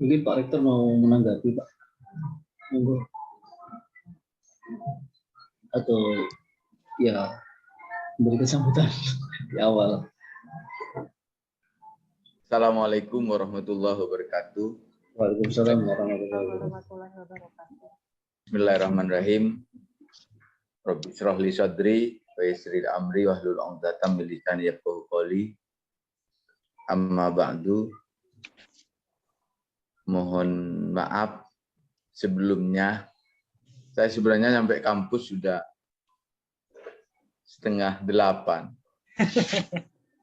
Mungkin Pak Rektor mau menanggapi, Pak. Monggo. Atau ya beri sambutan di awal. Assalamualaikum warahmatullahi wabarakatuh. Waalaikumsalam warahmatullahi wabarakatuh. Bismillahirrahmanirrahim. Rabbi shrah li sadri wa yassir amri wahlul 'uqdatam min lisani yafqahu qawli. Amma ba'du. Mohon maaf sebelumnya. Saya sebenarnya sampai kampus sudah 7:30.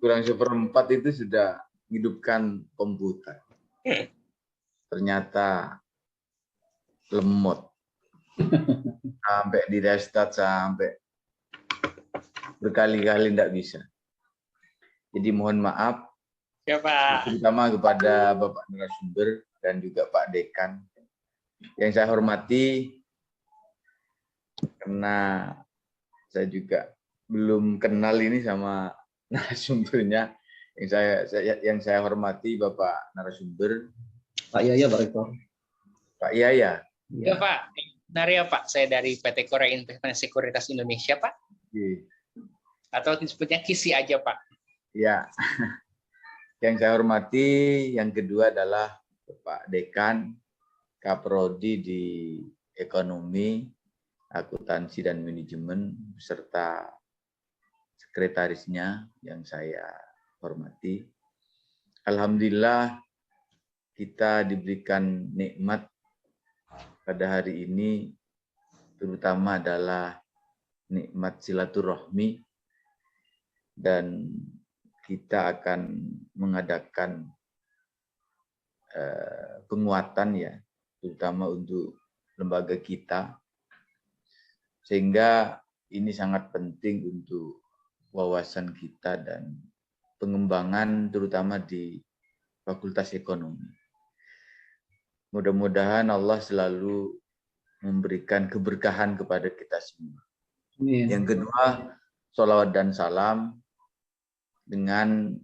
Kurang 1/4 itu sudah hidupkan komputer. Ternyata lemot. Sampai di restart sampai berkali-kali tidak bisa. Jadi mohon maaf. Ya, Pak. Terutama kepada Bapak narasumber dan juga Pak Dekan. Yang saya hormati, karena saya juga belum kenal ini sama narasumbernya. Yang saya hormati Bapak narasumber. Pak Yaya, Pak Rektor. Pak Yaya. Ya, Pak. Benar ya, Pak. Saya dari PT Korea Investment Sekuritas Indonesia, Pak. Iya. Atau disebutnya KISI aja, Pak. Ya. Yang saya hormati, yang kedua adalah Bapak Dekan, Kaprodi di Ekonomi, Akuntansi dan Manajemen, beserta sekretarisnya yang saya hormati. Alhamdulillah kita diberikan nikmat pada hari ini, terutama adalah nikmat silaturahmi, dan kita akan mengadakan penguatan ya, terutama untuk lembaga kita, sehingga ini sangat penting untuk wawasan kita dan pengembangan terutama di Fakultas Ekonomi. Mudah-mudahan Allah selalu memberikan keberkahan kepada kita semua. Amin. Yang kedua, sholawat dan salam dengan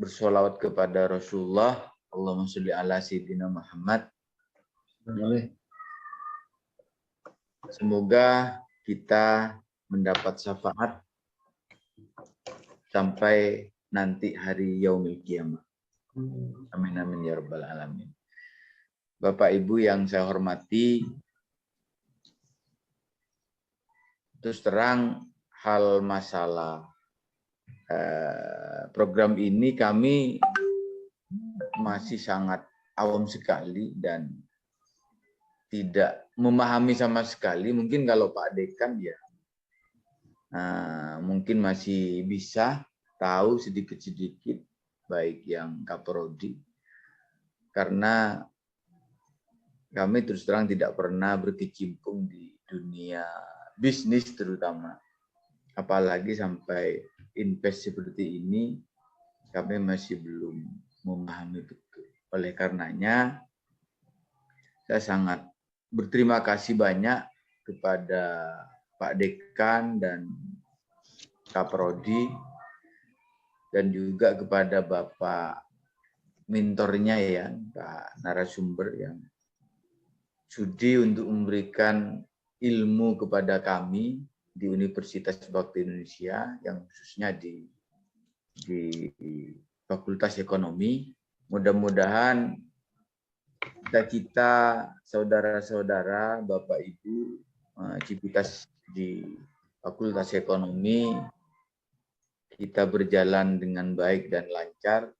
bersolawat kepada Rasulullah. Allahumma sholli ala sayyidina Muhammad. Semoga kita mendapat syafaat sampai nanti hari yaumil qiyamah. Amin amin ya rabbal alamin. Bapak Ibu yang saya hormati, terus terang hal masalah program ini kami masih sangat awam sekali dan tidak memahami sama sekali. Mungkin kalau Pak Dekan ya mungkin masih bisa tahu sedikit-sedikit, baik yang Kaprodi, karena kami terus terang tidak pernah berkecimpung di dunia bisnis terutama, apalagi sampai invest seperti ini kami masih belum memahami betul. Oleh karenanya saya sangat berterima kasih banyak kepada Pak Dekan dan Kaprodi, dan juga kepada Bapak mentornya ya, Pak narasumber yang sudi untuk memberikan ilmu kepada kami di Universitas Bakti Indonesia, yang khususnya di Fakultas Ekonomi. Mudah-mudahan kita saudara-saudara, Bapak Ibu, civitas di Fakultas Ekonomi, kita berjalan dengan baik dan lancar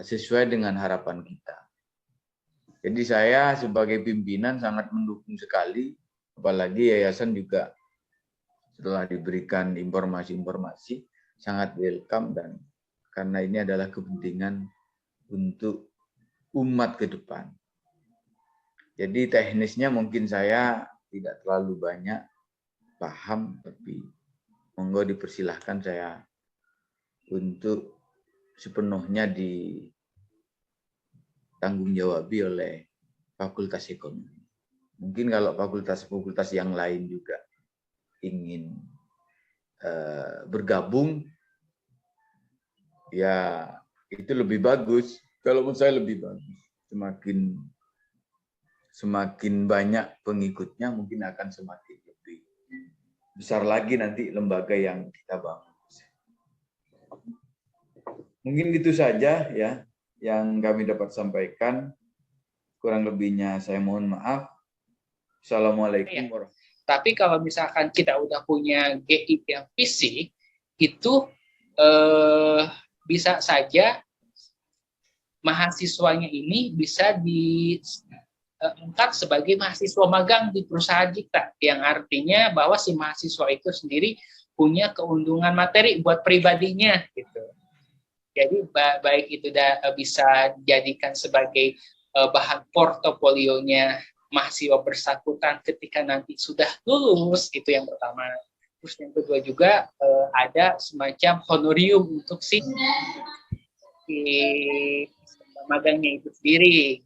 sesuai dengan harapan kita. Jadi saya sebagai pimpinan sangat mendukung sekali, apalagi yayasan juga setelah diberikan informasi-informasi sangat welcome, dan karena ini adalah kepentingan untuk umat ke depan. Jadi teknisnya mungkin saya tidak terlalu banyak paham, tapi monggo dipersilahkan saya untuk sepenuhnya ditanggung jawabi oleh Fakultas Ekonomi. Mungkin kalau fakultas-fakultas yang lain juga ingin bergabung, ya itu lebih bagus. Kalau menurut saya lebih bagus. Semakin banyak pengikutnya, mungkin akan semakin lebih besar lagi nanti lembaga yang kita bangun. Mungkin itu saja ya yang kami dapat sampaikan. Kurang lebihnya saya mohon maaf. Assalamualaikum warahmatullahi wabarakatuh. Tapi kalau misalkan kita udah punya GI yang fisik, itu bisa saja mahasiswanya ini bisa diangkat sebagai mahasiswa magang di perusahaan kita, yang artinya bahwa si mahasiswa itu sendiri punya keuntungan materi buat pribadinya gitu. Jadi baik itu bisa dijadikan sebagai bahan portofolionya mahasiswa bersangkutan ketika nanti sudah lulus, itu yang pertama. Terus yang kedua juga ada semacam honorium untuk si magangnya itu sendiri.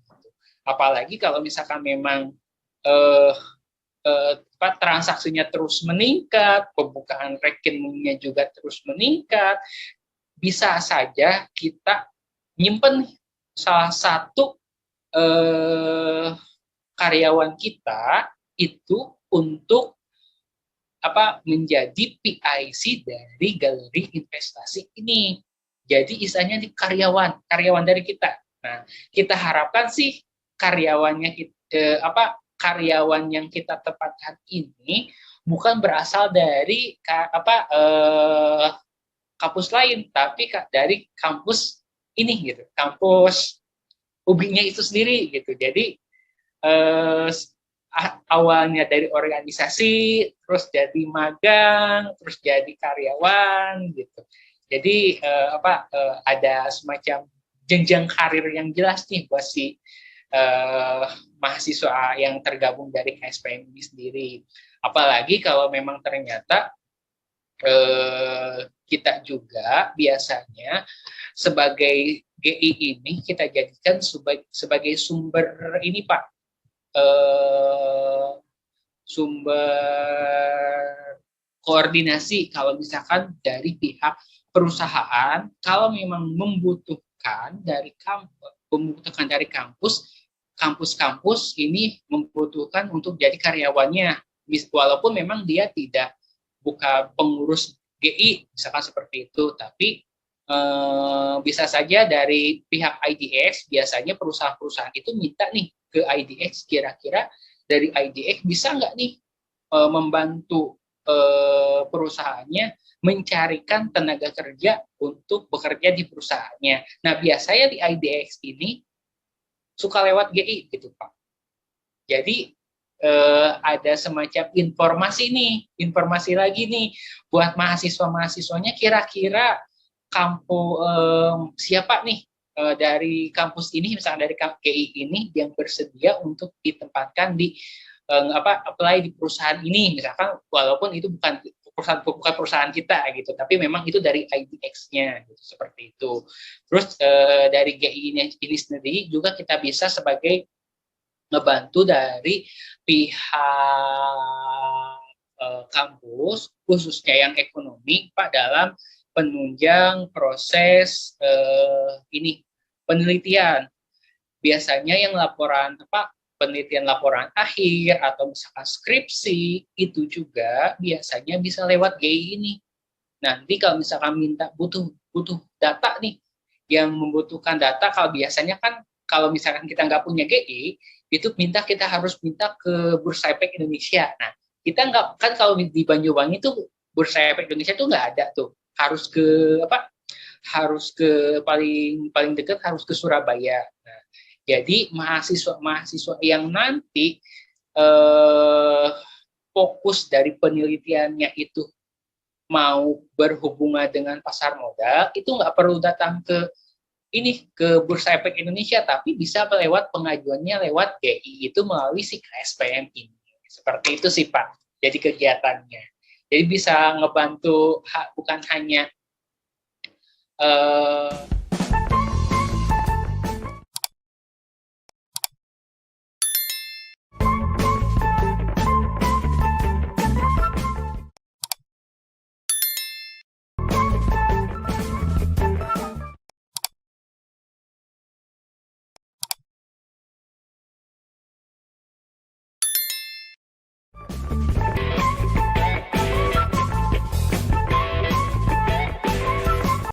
Apalagi kalau misalkan memang transaksinya terus meningkat, pembukaan rekeningnya juga terus meningkat, bisa saja kita nyimpen salah satu karyawan kita itu untuk menjadi PIC dari galeri investasi ini. Jadi istilahnya di karyawan dari kita. Nah, kita harapkan sih karyawannya karyawan yang kita tempatkan ini bukan berasal dari kampus lain, tapi dari kampus ini gitu, kampus UBI-nya itu sendiri gitu. Jadi awalnya dari organisasi, terus jadi magang, terus jadi karyawan gitu. Jadi ada semacam jenjang karir yang jelas nih buat si mahasiswa yang tergabung dari KSPM ini sendiri. Apalagi kalau memang ternyata kita juga biasanya sebagai GI ini kita jadikan sebagai sumber ini Pak, sumber koordinasi kalau misalkan dari pihak perusahaan, kalau memang membutuhkan dari kampus ini membutuhkan untuk jadi karyawannya, walaupun memang dia tidak bukan pengurus GI misalkan seperti itu, tapi bisa saja dari pihak IDX, biasanya perusahaan-perusahaan itu minta nih ke IDX, kira-kira dari IDX bisa nggak nih membantu perusahaannya mencarikan tenaga kerja untuk bekerja di perusahaannya. Nah, biasanya di IDX ini suka lewat GI gitu Pak. Jadi ada semacam informasi lagi nih buat mahasiswanya, kira-kira siapa nih dari kampus ini, misalnya dari GI ini yang bersedia untuk ditempatkan di apply di perusahaan ini, misalkan walaupun itu bukan perusahaan kita gitu, tapi memang itu dari IDX-nya gitu, seperti itu. Terus dari GI ini sendiri juga kita bisa sebagai ngebantu dari pihak kampus, khususnya yang ekonomi Pak, dalam penunjang proses penelitian. Biasanya yang penelitian laporan akhir atau misalkan skripsi itu juga biasanya bisa lewat GI ini. Nanti kalau misalkan minta butuh data nih, yang membutuhkan data, kalau biasanya kan kalau misalkan kita nggak punya GI, itu kita harus minta ke Bursa Efek Indonesia. Nah, kita nggak, kan kalau di Banyuwangi itu Bursa Efek Indonesia tuh nggak ada tuh, harus ke paling dekat harus ke Surabaya. Nah, jadi mahasiswa yang nanti fokus dari penelitiannya itu mau berhubungan dengan pasar modal, itu nggak perlu datang ke Bursa Efek Indonesia, tapi bisa lewat pengajuannya lewat GI itu melalui si KSPM ini. Seperti itu sih Pak. Jadi kegiatannya. Jadi bisa ngebantu bukan hanya